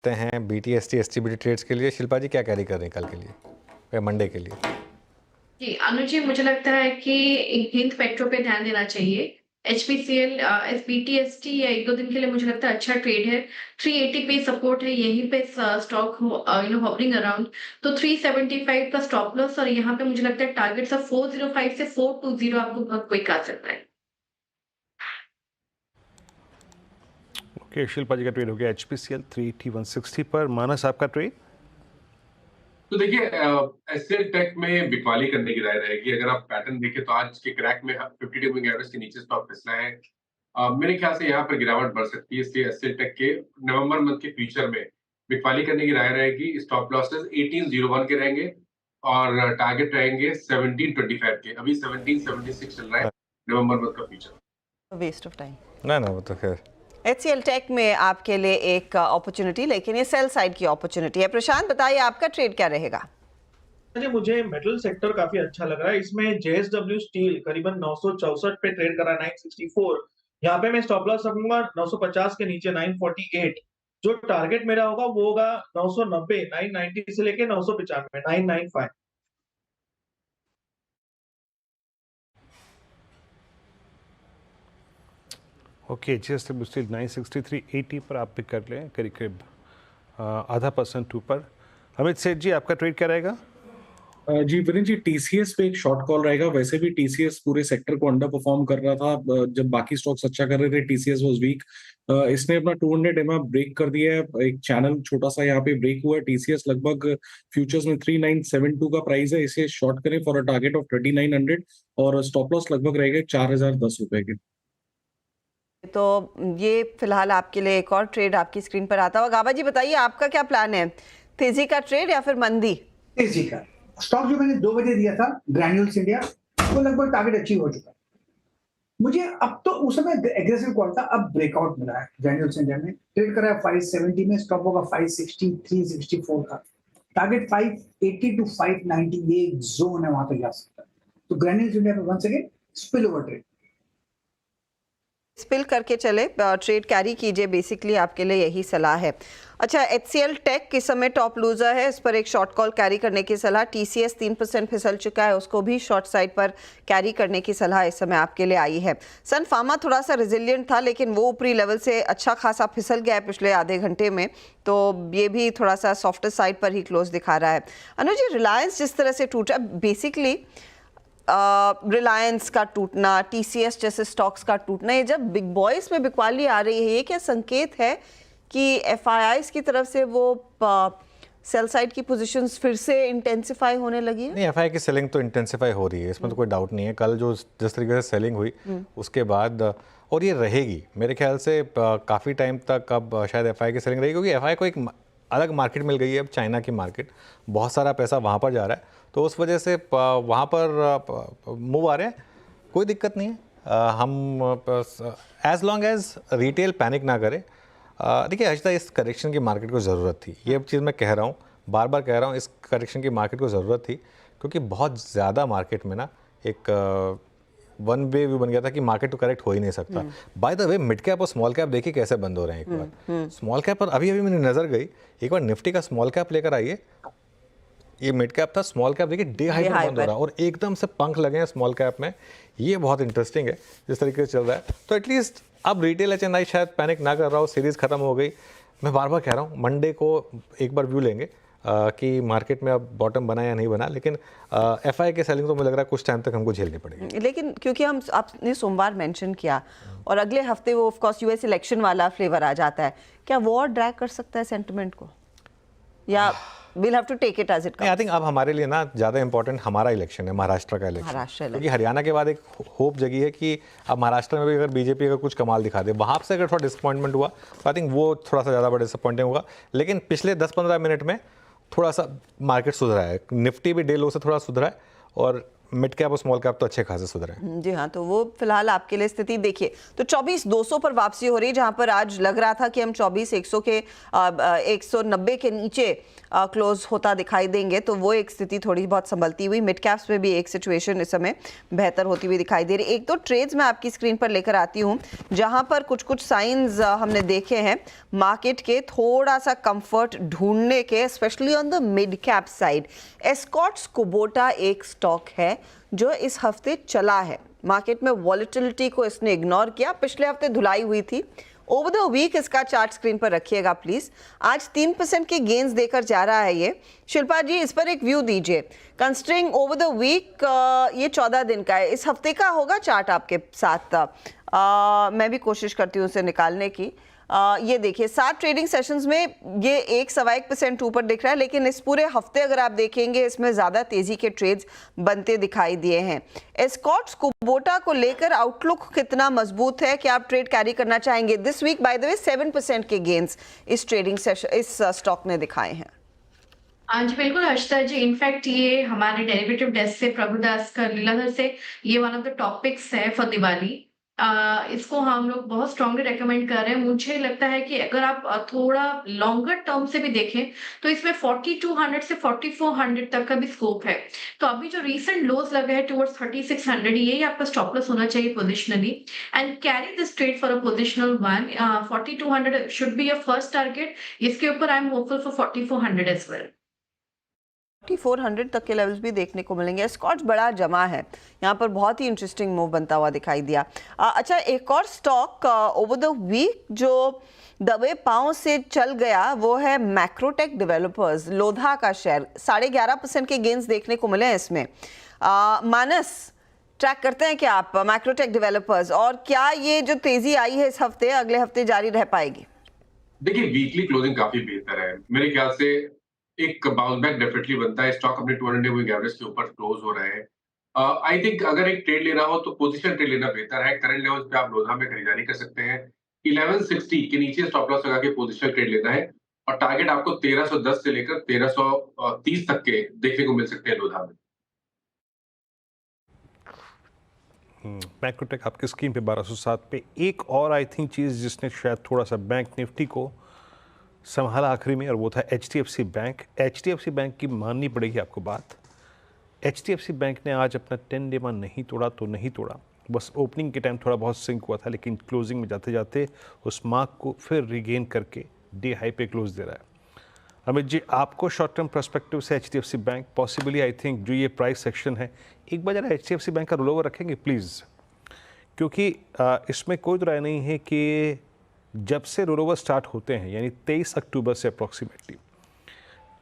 हैं BTST STBT trades के लिए। शिल्पा जी क्या कैरी कर रहे हैं कल के लिए या मंडे के लिए? जी, अनुज जी, मुझे लगता है कि हिंद पेट्रो पे ध्यान देना चाहिए। HPCL BTST या 1-2 दिन के लिए मुझे लगता है अच्छा ट्रेड है। 380 पे सपोर्ट है, यहीं पे स्टॉक hovering अराउंड। तो 375 का स्टॉप लॉस और यहाँ पे मुझे लगता है टारगेट सब 405 से 420 आपको बहुत क्विक आ सकता है। ओके, शिल्पा जी का ट्रेड हो गया HPCL 380 160 पर। मानस आपका ट्रेड? तो देखिए, एसएल टेक में बिकवाली करने की राय रहेगी। अगर आप पैटर्न देखें तो आज के क्रैक में 50 डे मूविंग एवरेज के नीचे स्टॉक फिसला है। मेरे ख्याल से यहाँ पर गिरावट बढ़ सकती है, इसलिए एसएल टेक के नवंबर मंथ के फ्यूचर में बिकवाली करने की राय रहेगी। स्टॉप लॉसेस 1801 के रहेंगे और टारगेट रहेंगे 1725 के। अभी 1776 चल रहा है नवंबर मंथ का फ्यूचर। वेस्ट ऑफ टाइम ना वो तो खैर HCL टेक में आपके लिए एक अपॉर्चुनिटी, लेकिन ये सेल साइड की अपॉर्चुनिटी है। प्रशांत बताइए आपका ट्रेड क्या रहेगा? मुझे मेटल सेक्टर काफी अच्छा लग रहा है। इसमें JSW स्टील करीबन 964 पे ट्रेड कर रहा है 964। यहाँ पे मैं स्टॉप लॉस रखूंगा 950 के नीचे 948। जो टारगेट मेरा होगा वो होगा 990, 990 से लेके 995, 995। ओके, JSW स्टील 963.80 पर आप पिक कर लें, करीब करीब आधा % ऊपर। अमित सेठ जी आपका ट्रेड क्या रहेगा? जी वीरेंद्र जी, TCS पे एक शॉर्ट कॉल रहेगा। वैसे भी TCS पूरे सेक्टर को अंडर परफॉर्म कर रहा था। जब बाकी स्टॉक्स अच्छा कर रहे थे, TCS वाज वीक। इसने अपना 200 EMA ब्रेक कर दिया है। एक चैनल छोटा सा यहाँ पे ब्रेक हुआ है। TCS लगभग फ्यूचर्स में 3972 का प्राइस है। इसे शॉर्ट करें फॉर अ टारगेट ऑफ 3900 और स्टॉप लॉस लगभग रहेगा 4010 रुपए के। तो ये फिलहाल आपके लिए एक और ट्रेड आपकी स्क्रीन पर आता हुआ। गाबा जी बताइए आपका क्या प्लान है? तेजी का ट्रेड या फिर मंदी? तेजी का स्टॉक जो मैंने 2 बजे दिया था ग्रैन्यूल्स इंडिया, वो लगभग टारगेट अचीव हो चुका है। मुझे अब तो उस समय एग्रेसिव कॉल था, अब ब्रेकआउट मिला है। ग्रैन्यूल्स इंडिया में ट्रेड करा है 570 में, स्टॉप होगा 560, 364 का टारगेट 580 टू 590, ये जोन है, वहां तक जा सकता है। तो ग्रैन्यूल्स इंडिया में once again spill over trade, spill करके चले, ट्रेड कैरी कीजिए, बेसिकली आपके लिए यही सलाह है। अच्छा, HCL टेक इस समय टॉप लूजर है, इस पर एक शॉर्ट कॉल कैरी करने की सलाह। TCS 3% फिसल चुका है, उसको भी शॉर्ट साइड पर कैरी करने की सलाह इस समय आपके लिए आई है। सन फार्मा थोड़ा सा रिजिलियंट था, लेकिन वो ऊपरी लेवल से अच्छा खासा फिसल गया है पिछले आधे घंटे में, तो ये भी थोड़ा सा सॉफ्टर साइड पर ही क्लोज दिखा रहा है। अनुज, रिलायंस जिस तरह से टूटा, बेसिकली रिलायंस का टूटना, TCS जैसे स्टॉक्स का टूटना, ये जब बिग बॉयज में बिकवाली आ रही है, ये क्या संकेत है कि FIIs की तरफ से वो सेल साइड की पोजीशंस फिर से इंटेंसिफाई होने लगी है? नहीं, FI की सेलिंग तो इंटेंसिफाई हो रही है, इसमें तो कोई डाउट नहीं है। कल जो जिस तरीके से सेलिंग हुई उसके बाद, और ये रहेगी मेरे ख्याल से काफ़ी टाइम तक। अब शायद FI की सेलिंग रहेगी, क्योंकि FI को एक अलग मार्केट मिल गई है अब, चाइना की मार्केट। बहुत सारा पैसा वहाँ पर जा रहा है, तो उस वजह से वहाँ पर मूव आ रहे हैं, कोई दिक्कत नहीं है। हम as long as retail panic ना करें। देखिए हर्षिता, इस करेक्शन की मार्केट को ज़रूरत थी, ये चीज़ मैं कह रहा हूँ, बार बार कह रहा हूँ, इस करेक्शन की मार्केट को ज़रूरत थी, क्योंकि बहुत ज़्यादा मार्केट में ना एक वन वे व्यू बन गया था कि मार्केट तो करेक्ट हो ही नहीं सकता। Bye the way, mid cap और स्मॉल कैप देखिए कैसे बंद हो रहे हैं। एक बार स्मॉल कैप पर अभी मेरी नज़र गई, एक बार निफ्टी का स्मॉल कैप लेकर आइए। ये मिड कैप था, स्मॉल कैप देखिए डे हाई पर बंद हो रहा है और एकदम से पंख लगे हैं स्मॉल कैप में। ये बहुत इंटरेस्टिंग है जिस तरीके से चल रहा है। तो एटलीस्ट अब रिटेल HNI शायद पैनिक ना कर रहा हो, सीरीज खत्म हो गई। मैं बार बार कह रहा हूँ, मंडे को एक बार व्यू लेंगे कि मार्केट में अब बॉटम बना या नहीं बना, लेकिन FI के सेलिंग तो मुझे लग रहा है कुछ टाइम तक हमको झेलनी पड़ेगी। लेकिन क्योंकि आपने सोमवार मेंशन किया और अगले हफ्ते वो ऑफ कोर्स US इलेक्शन वाला फ्लेवर आ जाता है, क्या वॉर ड्रैग कर सकता है सेंटिमेंट को, या we'll have to take it as it comes? I think अब हमारे लिए ना ज़्यादा इंपॉर्टेंट हमारा इलेक्शन है, महाराष्ट्र का इलेक्शन। क्योंकि हरियाणा के बाद एक होप जगी है कि अब महाराष्ट्र में भी अगर BJP अगर कुछ कमाल दिखा दे, वहाँ से अगर थोड़ा डिसअपॉइंटमेंट हुआ तो आई थिंक वो थोड़ा सा ज़्यादा बड़ा डिसअपॉइंटिंग होगा। लेकिन पिछले 10-15 मिनट में थोड़ा सा मार्केट सुधरा है, निफ्टी भी डे लो से थोड़ा सुधरा है, और मिड कैप और स्मॉल कैप तो अच्छे खासे सुधरे हैं। जी हाँ, तो वो फिलहाल आपके लिए स्थिति देखिए तो 24,200 पर वापसी हो रही है, जहां पर आज लग रहा था कि हम 24,100 के 190 के नीचे क्लोज होता दिखाई देंगे, तो वो एक स्थिति थोड़ी बहुत संभलती हुई। मिड कैप्स में भी एक सिचुएशन इस समय बेहतर होती हुई दिखाई दे रही है। एक दो ट्रेड्स मैं आपकी स्क्रीन पर लेकर आती हूँ जहां पर कुछ कुछ साइंस हमने देखे हैं मार्केट के थोड़ा सा कंफर्ट ढूंढने के, specially on the mid cap side. Escorts Kubota एक स्टॉक है जो इस हफ्ते चला है, मार्केट में वॉलेटिलिटी को इसने इग्नोर किया, पिछले हफ्ते धुलाई हुई थी। ओवर द वीक इसका चार्ट स्क्रीन पर रखिएगा प्लीज। आज 3% के गेन्स देकर जा रहा है ये। शिल्पा जी, इस पर एक व्यू दीजिए। कंसिडरिंग ओवर द वीक ये 14 दिन का है, इस हफ्ते का होगा चार्ट आपके साथ। मैं भी कोशिश करती हूँ उसे निकालने की। ये देखिए 7 ट्रेडिंग सेशंस में ये 1.1% ऊपर दिख रहा है, लेकिन इस पूरे हफ्ते अगर आप देखेंगे इसमें ज्यादा तेजी के ट्रेड्स बनते दिखाई दिए हैं। एस्कॉर्ट्स कुबोटा को लेकर आउटलुक कितना मजबूत है कि आप ट्रेड कैरी करना चाहेंगे? This week by the way 7% के गेन्स इस ट्रेडिंग सेशन इस स्टॉक ने दिखाए हैं। हाँ जी, बिल्कुल हर्षिता जी। इनफैक्ट ये हमारे डेरिवेटिव डेस्क से प्रभुदास का लीलाधर से ये वन ऑफ द टॉपिक्स है फॉर दिवाली। इसको हम लोग बहुत स्ट्रांगली रेकमेंड कर रहे हैं। मुझे लगता है कि अगर आप थोड़ा लॉन्गर टर्म से भी देखें तो इसमें 4200 से 4400 तक का भी स्कोप है। तो अभी जो रीसेंट लोज लगे हैं टुवर्ड्स 3600, यही आपका स्टॉप लॉस होना चाहिए positionally, and carry this trade for a positional one. 4200 should be your first target. इसके ऊपर I am hopeful for 4400 as well. 400 तक के लेवल्स भी देखने को मिलेंगे। स्कॉट्स बड़ा जमा है, यहाँ पर बहुत ही इंटरेस्टिंग मूव बनता हुआ दिखाई दिया। अच्छा, एक और स्टॉक ओवर द वीक जो दबे पांव से चल गया वो है मैक्रोटेक डेवलपर्स, लोधा का शेयर। 11.5% के गेन्स देखने को मिले हैं इसमें। मानस, ट्रैक करते हैं क्या आप मैक्रोटेक डेवलपर्स, और क्या ये जो तेजी आई है इस हफ्ते अगले हफ्ते जारी रह पाएगी? देखिए, वीकली क्लोजिंग काफी बेहतर है। मेरे ख्याल से एक बाउंस बैक डेफिनेटली बनता है। स्टॉक अपने 200 मूविंग एवरेज के ऊपर क्लोज हो रहा है। आई थिंक अगर एक ट्रेड लेना हो तो पोजीशन ट्रेड लेना बेहतर है। करंट लेवल्स पे आप लोधा में खरीदारी कर सकते हैं। 1160 के नीचे स्टॉप लॉस लगा के पोजीशन ट्रेड लेना है, और टारगेट आपको 1310 से लेकर 1330 तक के देखने को मिल सकते हैं लोधा में। मैक्रोटेक आपके स्क्रीन पे 1207 पे। एक और आई थिंक चीज़ जिसने शायद थोड़ा सा बैंक निफ्टी को संभाला आखिरी में, और वो था HDFC बैंक। HDFC बैंक की माननी पड़ेगी आपको बात। HDFC बैंक ने आज अपना 10 डे नहीं तोड़ा तो नहीं तोड़ा, बस ओपनिंग के टाइम थोड़ा बहुत सिंक हुआ था, लेकिन क्लोजिंग में जाते जाते उस मार्क को फिर रिगेन करके डे हाई पे क्लोज दे रहा है। अमित जी, आपको शॉर्ट टर्म पर्सपेक्टिव से HDFC bank possibly I think जो ये प्राइस सेक्शन है, एक बार जरा HDFC बैंक का रोल ओवर रखेंगे प्लीज़, क्योंकि इसमें कोई राय नहीं है कि जब से रोल ओवर स्टार्ट होते हैं यानी 23 अक्टूबर से अप्रॉक्सीमेटली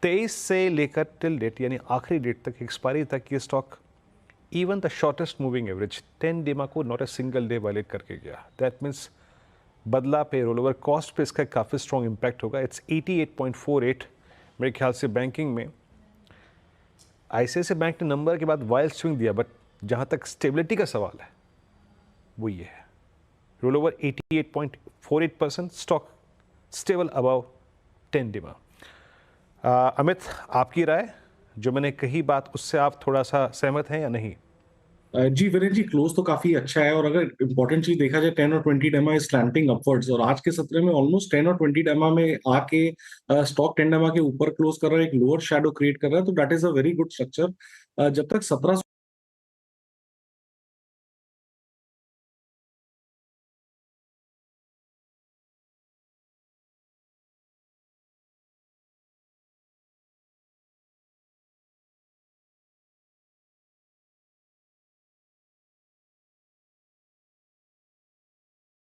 23 से लेकर टिल डेट यानी आखिरी डेट तक, एक्सपायरी तक, ये stock even the shortest moving average 10 day को not a single day violate करके गया। दैट मीन्स बदला पे रोल ओवर कॉस्ट पे इसका काफ़ी स्ट्रॉन्ग इम्पैक्ट होगा। इट्स 88.48 मेरे ख्याल से। बैंकिंग में ICICI बैंक ने नंबर के बाद वाइल्ड स्विंग दिया, बट जहाँ तक स्टेबिलिटी का सवाल है वो ये है, roll over 88.48%, stock stable above 10 day. Amit, आपकी राय, जो मैंने कही बात उससे आप थोड़ा सा सहमत हैं या नहीं? जी वीरेंद्र जी, क्लोज तो काफी अच्छा है, और अगर इंपॉर्टेंट चीज देखा जाए 10 और 20 डेमा इज स्लैंटिंग अपवर्ड्स, और आज के सत्र में ऑलमोस्ट 10 और 20 डेमा में आके स्टॉक 10 डेमा के ऊपर क्लोज कर रहा है, एक लोअर शैडो क्रिएट कर रहा है, तो that is a very good structure. जब तक 1700